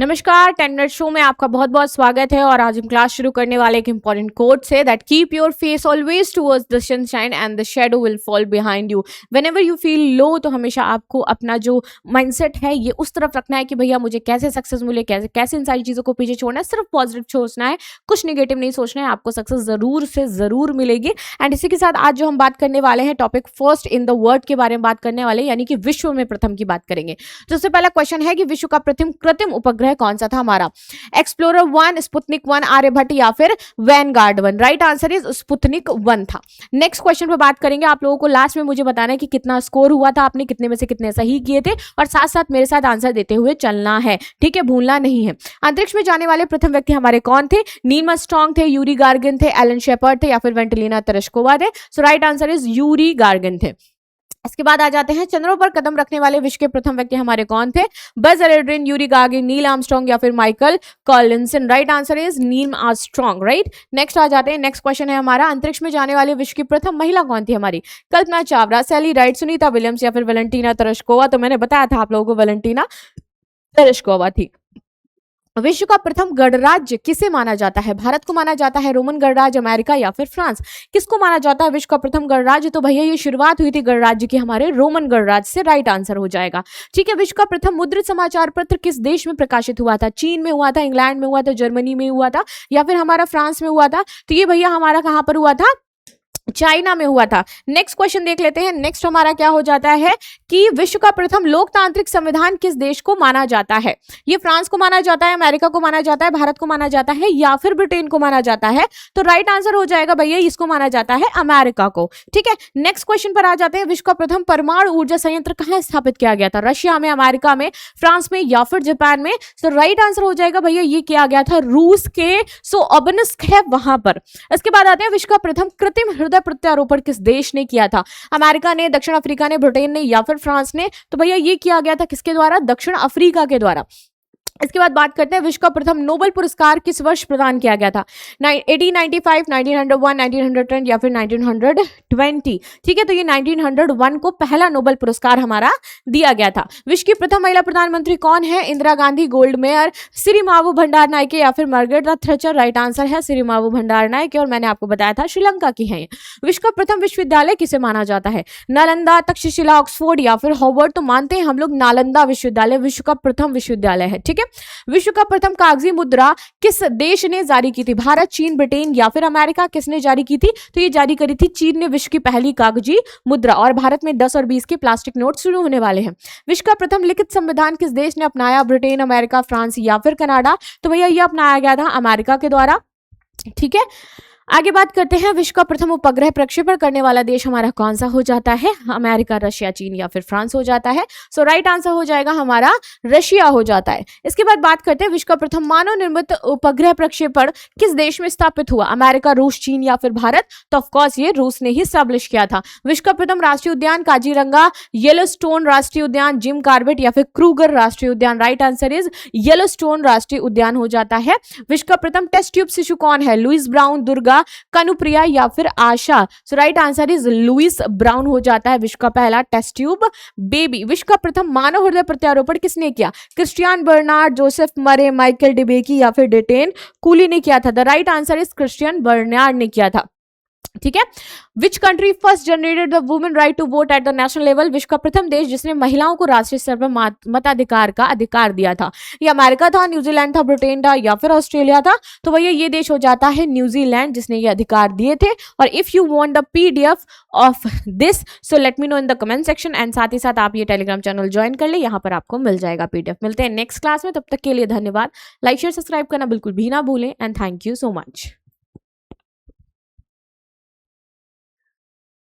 नमस्कार, 10 minute show में आपका बहुत बहुत स्वागत है। और आज हम क्लास शुरू करने वाले एक important coat say that keep your face always towards the sunshine and the shadow will fall behind you. Whenever you feel low, तो हमेशा आपको अपना जो माइंडसेट है ये उस तरफ रखना है कि भैया मुझे कैसे सक्सेस मिले, कैसे कैसे इन सारी चीज़ों को पीछे छोड़ना है। सिर्फ पॉजिटिव सोचना है, कुछ निगेटिव नहीं सोचना है, आपको सक्सेस ज़रूर से ज़रूर मिलेगी। एंड इसी के साथ आज जो हम बात करने वाले हैं topic first in the world के बारे में बात करने वाले, यानी कि विश्व में प्रथम की बात करेंगे। तो सबसे पहला क्वेश्चन है कि विश्व का प्रथम कृत्रिम उपग्रह कौन सा था हमारा? एक्सप्लोरर 1, स्पुतनिक 1, आर्यभट्ट या फिर Vanguard 1। Right answer is Sputnik 1 था। नेक्स्ट क्वेश्चन पे बात करेंगे। आप लोगों को लास्ट में मुझे बताना है कि कितना स्कोर हुआ था, आपने कितने में से कितने सही किए थे, और साथ साथ मेरे साथ आंसर देते हुए चलना है, ठीक है, भूलना नहीं है। अंतरिक्ष में जाने वाले प्रथम व्यक्ति हमारे कौन थे? नील आर्मस्ट्रांग थे, यूरी गार्गिन थे, एलन शेपर्ड थे या फिर वेंटलिना तेरेश्कोवा थे। So right answer is Yuri Gagarin थे। इसके बाद आ जाते हैं, चंद्रमा पर कदम रखने वाले विश्व के प्रथम व्यक्ति हमारे कौन थे? Buzz Aldrin, Yuri Gagarin, Neil Armstrong या फिर Michael Collins. Right answer is Neil Armstrong. Right, next आ जाते हैं। नेक्स्ट क्वेश्चन है हमारा, अंतरिक्ष में जाने वाले विश्व की प्रथम महिला कौन थी हमारी? कल्पना चावला, सैली राइट, सुनीता विलियम्स या फिर वेलेंटिना तेरेश्कोवा। तो मैंने बताया था आप लोगों को वेलेंटिना तेरेश्कोवा थी। विश्व का प्रथम गणराज्य किसे माना जाता है? भारत को माना जाता है, रोमन गणराज्य, अमेरिका या फिर फ्रांस? किसको माना जाता है विश्व का प्रथम गणराज्य? तो भैया ये शुरुआत हुई थी गणराज्य की हमारे रोमन गणराज्य से। राइट आंसर हो जाएगा। ठीक है, विश्व का प्रथम मुद्रित समाचार पत्र किस देश में प्रकाशित हुआ था? चीन में हुआ था, इंग्लैंड में हुआ था, जर्मनी में हुआ था या फिर हमारा फ्रांस में हुआ था? तो ये भैया हमारा कहां पर हुआ था? चाइना में हुआ था। नेक्स्ट क्वेश्चन देख लेते हैं। नेक्स्ट हमारा क्या हो जाता है कि विश्व का प्रथम लोकतांत्रिक संविधान किस देश को माना जाता है? ये फ्रांस को माना जाता है, अमेरिका को माना जाता है, भारत को माना जाता है या फिर ब्रिटेन को माना जाता है? तो राइट आंसर हो जाएगा भैया इसको माना जाता है अमेरिका को। ठीक है, नेक्स्ट क्वेश्चन पर आ जाते हैं। विश्व का प्रथम परमाणु ऊर्जा संयंत्र कहां स्थापित किया गया था? रशिया में, अमेरिका में, फ्रांस में या फिर जापान में? तो राइट आंसर हो जाएगा भैया ये किया गया था रूस के ओबेलिस्क है वहां पर। इसके बाद आते हैं, विश्व का प्रथम कृत्रिम हृदय प्रत्यारोपण किस देश ने किया था? अमेरिका ने, दक्षिण अफ्रीका ने, ब्रिटेन ने या फिर फ्रांस ने? तो भैया ये किया गया था किसके द्वारा? दक्षिण अफ्रीका के द्वारा। इसके बाद बात करते हैं, विश्व का प्रथम नोबेल पुरस्कार किस वर्ष प्रदान किया गया था? 1895, 1901, 1910 या फिर 1920? ठीक है, तो ये 1901 को पहला नोबेल पुरस्कार हमारा दिया गया था। विश्व की प्रथम महिला प्रधानमंत्री कौन है? इंदिरा गांधी, गोल्ड मेयर, सिरिमावो भंडारनायके या फिर मार्गरेट थैचर? राइट आंसर है सिरिमावो भंडारनायके, और मैंने आपको बताया था श्रीलंका की है। विश्व का प्रथम विश्वविद्यालय किसे माना जाता है? नालंदा, तक्षशिला, ऑक्सफोर्ड या फिर हार्वर्ड? तो मानते हैं हम लोग नालंदा विश्वविद्यालय विश्व का प्रथम विश्वविद्यालय है। ठीक है, विश्व का प्रथम कागजी मुद्रा किस देश ने जारी की थी? भारत, चीन, ब्रिटेन या फिर अमेरिका? किसने जारी की थी? तो ये जारी करी थी चीन ने विश्व की पहली कागजी मुद्रा, और भारत में 10 और 20 के प्लास्टिक नोट शुरू होने वाले हैं। विश्व का प्रथम लिखित संविधान किस देश ने अपनाया? ब्रिटेन, अमेरिका, फ्रांस या फिर कनाडा? तो भैया ये अपनाया गया था अमेरिका के द्वारा। ठीक है, आगे बात करते हैं, विश्व का प्रथम उपग्रह प्रक्षेपण करने वाला देश हमारा कौन सा हो जाता है? अमेरिका, रशिया, चीन या फिर फ्रांस हो जाता है। सो राइट आंसर हो जाएगा हमारा रशिया हो जाता है। इसके बाद बात करते हैं, विश्व का प्रथम मानव निर्मित उपग्रह प्रक्षेपण किस देश में स्थापित हुआ? अमेरिका, रूस, चीन या फिर भारत? तो ऑफकोर्स ये रूस ने ही स्टैब्लिश किया था। विश्व का प्रथम राष्ट्रीय उद्यान? काजीरंगा, येलोस्टोन राष्ट्रीय उद्यान, जिम कॉर्बेट या फिर क्रूगर राष्ट्रीय उद्यान? राइट आंसर इज येलोस्टोन राष्ट्रीय उद्यान हो जाता है। विश्व का प्रथम टेस्ट ट्यूब शिशु कौन है? लुइस ब्राउन, दुर्गा, कनुप्रिया या फिर Asha? So right answer is Louise Brown हो जाता है विश्व का पहला टेस्ट ट्यूब बेबी। विश्व का प्रथम मानव हृदय प्रत्यारोपण किसने किया? Christiaan Barnard, Joseph Murray, Michael DeBakey या फिर डेटेन कूली ने किया था? The right answer is Christiaan Barnard ने किया था। ठीक है, which country first generated the women right to vote at the national level? विश्व का प्रथम देश जिसने महिलाओं को राष्ट्रीय स्तर पर मताधिकार का अधिकार दिया था? ये अमेरिका था, न्यूजीलैंड था, ब्रिटेन था या फिर ऑस्ट्रेलिया था? तो भैया ये देश हो जाता है न्यूजीलैंड जिसने ये अधिकार दिए थे। और if you want the PDF of this so let me know in the comment section, and साथ ही साथ आप ये टेलीग्राम चैनल ज्वाइन कर ले, यहाँ पर आपको मिल जाएगा PDF। मिलते हैं नेक्स्ट क्लास में, तब तक के लिए धन्यवाद। लाइक, शेयर, सब्सक्राइब करना बिल्कुल भी ना भूलें, and thank you so much.